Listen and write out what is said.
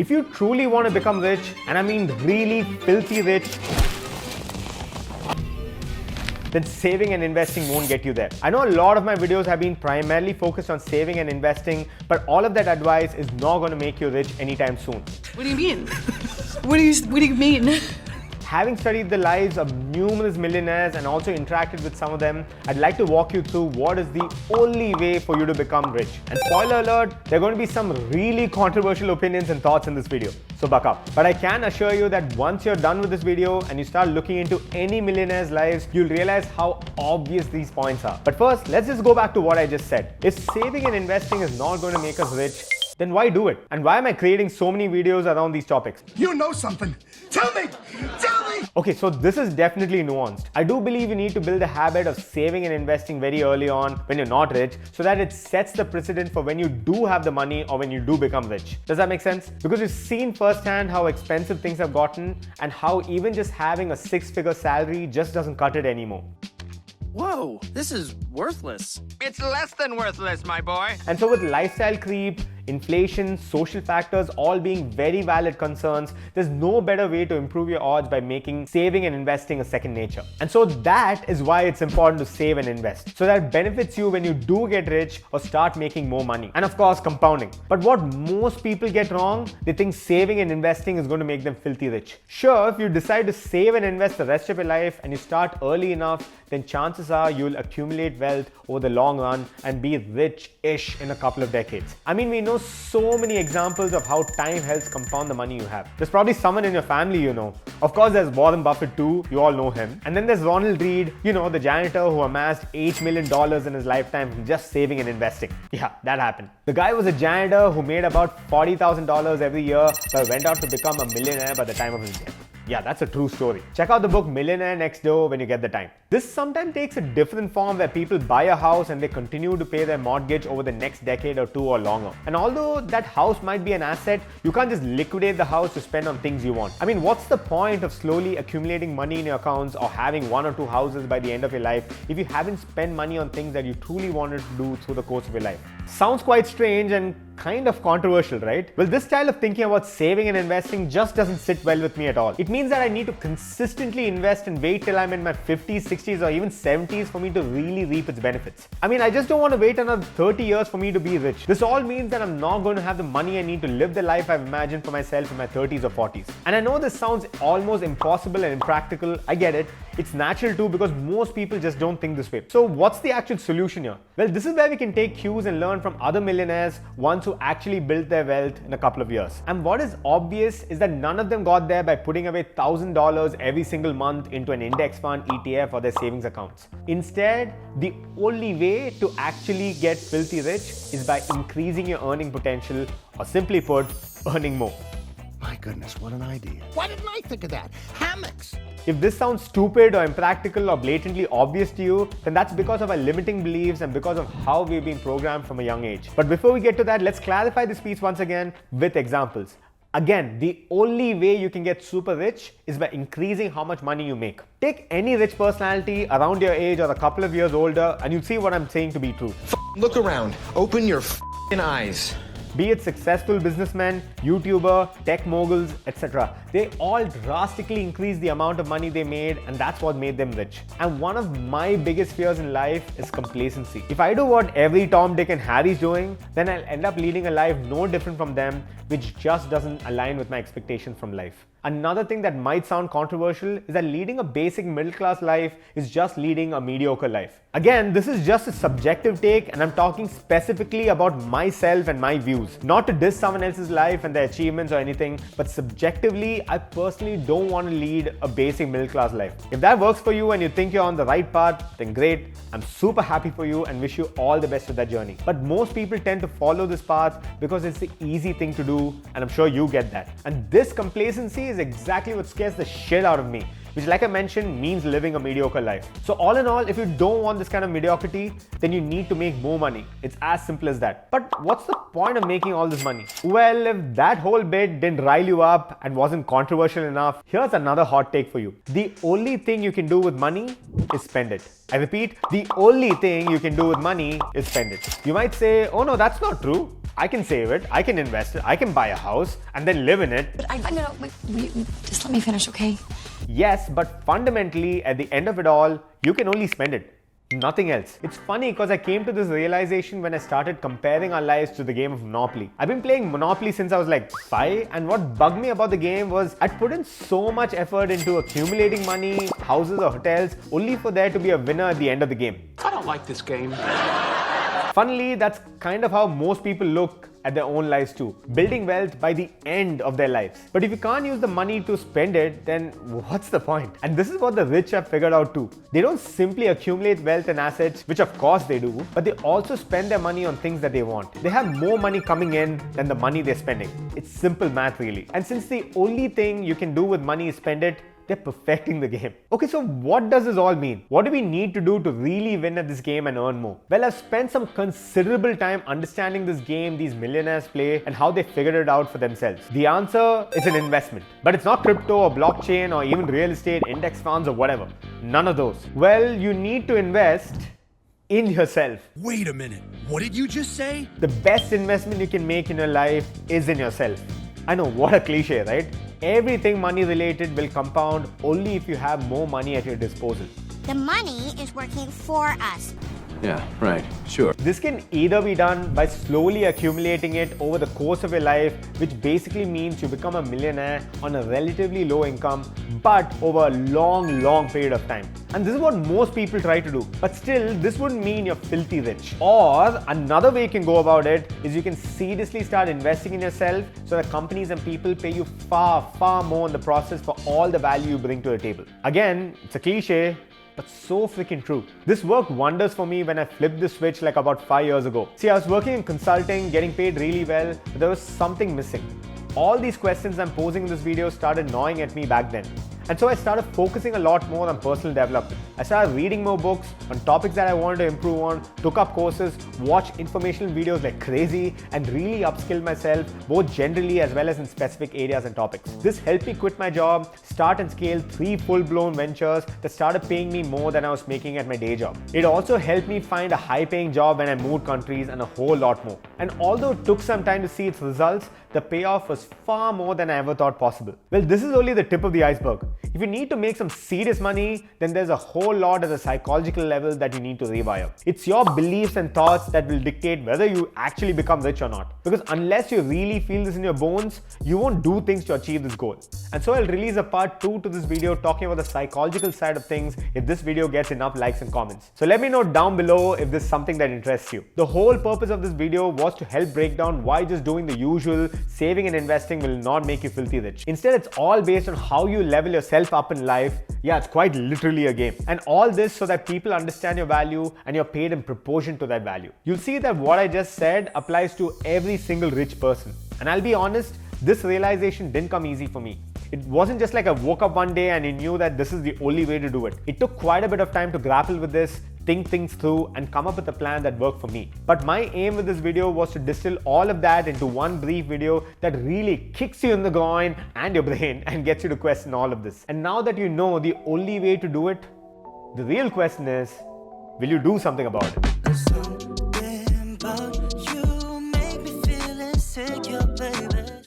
If you truly want to become rich, and I mean really filthy rich, then saving and investing won't get you there. I know a lot of my videos have been primarily focused on saving and investing, but all of that advice is not going to make you rich anytime soon. What do you mean? What do you mean? Having studied the lives of numerous millionaires and also interacted with some of them, I'd like to walk you through what is the only way for you to become rich. And spoiler alert, there are going to be some really controversial opinions and thoughts in this video, so buck up. But I can assure you that once you're done with this video and you start looking into any millionaire's lives, you'll realize how obvious these points are. But first, let's just go back to what I just said. If saving and investing is not going to make us rich, then why do it? And why am I creating so many videos around these topics? You know something. Tell me! Tell me! Okay, so this is definitely nuanced. I do believe you need to build a habit of saving and investing very early on when you're not rich, so that it sets the precedent for when you do have the money or when you do become rich. Does that make sense? Because you've seen firsthand how expensive things have gotten and how even just having a six-figure salary just doesn't cut it anymore. Whoa, this is worthless. It's less than worthless, my boy. And so with lifestyle creep, inflation, social factors all being very valid concerns, there's no better way to improve your odds by making saving and investing a second nature. And so that is why it's important to save and invest, so that it benefits you when you do get rich or start making more money. And of course, compounding. But what most people get wrong, they think saving and investing is going to make them filthy rich. Sure, if you decide to save and invest the rest of your life and you start early enough, then chances are you'll accumulate wealth over the long run and be rich-ish in a couple of decades. I mean, we know so many examples of how time helps compound the money you have. There's probably someone in your family you know. Of course, there's Warren Buffett too, you all know him. And then there's Ronald Reed, you know, the janitor who amassed $8 million in his lifetime from just saving and investing. Yeah, that happened. The guy was a janitor who made about $40,000 every year, but went out to become a millionaire by the time of his death. Yeah, that's a true story. Check out the book Millionaire Next Door when you get the time. This sometimes takes a different form where people buy a house and they continue to pay their mortgage over the next decade or two or longer. And although that house might be an asset, you can't just liquidate the house to spend on things you want. I mean, what's the point of slowly accumulating money in your accounts or having one or two houses by the end of your life if you haven't spent money on things that you truly wanted to do through the course of your life? Sounds quite strange and kind of controversial, right? Well, this style of thinking about saving and investing just doesn't sit well with me at all. It means that I need to consistently invest and wait till I'm in my 50s, 60s or even 70s for me to really reap its benefits. I mean, I just don't want to wait another 30 years for me to be rich. This all means that I'm not going to have the money I need to live the life I've imagined for myself in my 30s or 40s. And I know this sounds almost impossible and impractical. I get it. It's natural too because most people just don't think this way. So what's the actual solution here? Well, this is where we can take cues and learn from other millionaires, ones who actually built their wealth in a couple of years. And what is obvious is that none of them got there by putting away $1,000 every single month into an index fund, ETF or their savings accounts. Instead, the only way to actually get filthy rich is by increasing your earning potential, or simply put, earning more. My goodness, what an idea. Why didn't I think of that? Hammocks! If this sounds stupid or impractical or blatantly obvious to you, then that's because of our limiting beliefs and because of how we've been programmed from a young age. But before we get to that, let's clarify this piece once again with examples. Again, the only way you can get super rich is by increasing how much money you make. Take any rich personality around your age or a couple of years older and you'll see what I'm saying to be true. Look around. Open your eyes. Be it successful businessmen, YouTuber, tech moguls, etc. They all drastically increased the amount of money they made, and that's what made them rich. And one of my biggest fears in life is complacency. If I do what every Tom, Dick and Harry's doing, then I'll end up leading a life no different from them, which just doesn't align with my expectations from life. Another thing that might sound controversial is that leading a basic middle class life is just leading a mediocre life. Again, this is just a subjective take and I'm talking specifically about myself and my views. Not to diss someone else's life and their achievements or anything, but subjectively, I personally don't want to lead a basic middle class life. If that works for you and you think you're on the right path, then great. I'm super happy for you and wish you all the best with that journey. But most people tend to follow this path because it's the easy thing to do, and I'm sure you get that. And this complacency is exactly what scares the shit out of me, which, like I mentioned, means living a mediocre life. So all in all, if you don't want this kind of mediocrity, then you need to make more money. It's as simple as that. But what's the point of making all this money? Well, if that whole bit didn't rile you up and wasn't controversial enough, here's another hot take for you. The only thing you can do with money is spend it. I repeat, the only thing you can do with money is spend it. You might say, oh no, that's not true. I can save it, I can invest it, I can buy a house and then live in it. But no, wait, just let me finish, okay? Yes, but fundamentally, at the end of it all, you can only spend it. Nothing else. It's funny because I came to this realization when I started comparing our lives to the game of Monopoly. I've been playing Monopoly since I was like 5, and what bugged me about the game was I'd put in so much effort into accumulating money, houses or hotels, only for there to be a winner at the end of the game. I don't like this game. Funnily, that's kind of how most people look at their own lives too, building wealth by the end of their lives. But if you can't use the money to spend it, then what's the point? And this is what the rich have figured out too. They don't simply accumulate wealth and assets, which of course they do, but they also spend their money on things that they want. They have more money coming in than the money they're spending. It's simple math really. And since the only thing you can do with money is spend it, they're perfecting the game. Okay, so what does this all mean? What do we need to do to really win at this game and earn more? Well, I've spent some considerable time understanding this game these millionaires play and how they figured it out for themselves. The answer is an investment. But it's not crypto or blockchain or even real estate, index funds or whatever. None of those. Well, you need to invest in yourself. Wait a minute. What did you just say? The best investment you can make in your life is in yourself. I know, what a cliche, right? Everything money related will compound only if you have more money at your disposal. The money is working for us. Yeah, right, sure. This can either be done by slowly accumulating it over the course of your life, which basically means you become a millionaire on a relatively low income, but over a long period of time. And this is what most people try to do. But still, this wouldn't mean you're filthy rich. Or another way you can go about it is you can seriously start investing in yourself so that companies and people pay you far more in the process for all the value you bring to the table. Again, it's a cliche, but so freaking true. This worked wonders for me when I flipped the switch like about 5 years ago. See, I was working in consulting, getting paid really well, but there was something missing. All these questions I'm posing in this video started gnawing at me back then. And so I started focusing a lot more on personal development. I started reading more books on topics that I wanted to improve on, took up courses, watched informational videos like crazy, and really upskilled myself both generally as well as in specific areas and topics. This helped me quit my job, start and scale 3 full-blown ventures that started paying me more than I was making at my day job. It also helped me find a high-paying job when I moved countries and a whole lot more. And although it took some time to see its results, the payoff was far more than I ever thought possible. Well, this is only the tip of the iceberg. If you need to make some serious money, then there's a whole lot at the psychological level that you need to rewire. It's your beliefs and thoughts that will dictate whether you actually become rich or not. Because unless you really feel this in your bones, you won't do things to achieve this goal. And so I'll release a part 2 to this video talking about the psychological side of things if this video gets enough likes and comments. So let me know down below if this is something that interests you. The whole purpose of this video was to help break down why just doing the usual saving and investing will not make you filthy rich. Instead, it's all based on how you level yourself up in life. Yeah, it's quite literally a game. And all this so that people understand your value and you're paid in proportion to that value. You'll see that what I just said applies to every single rich person. And I'll be honest, this realization didn't come easy for me. It wasn't just like I woke up one day and I knew that this is the only way to do it. It took quite a bit of time to grapple with this, think things through, and come up with a plan that worked for me. But my aim with this video was to distill all of that into one brief video that really kicks you in the groin and your brain and gets you to question all of this. And now that you know the only way to do it, the real question is, will you do something about it?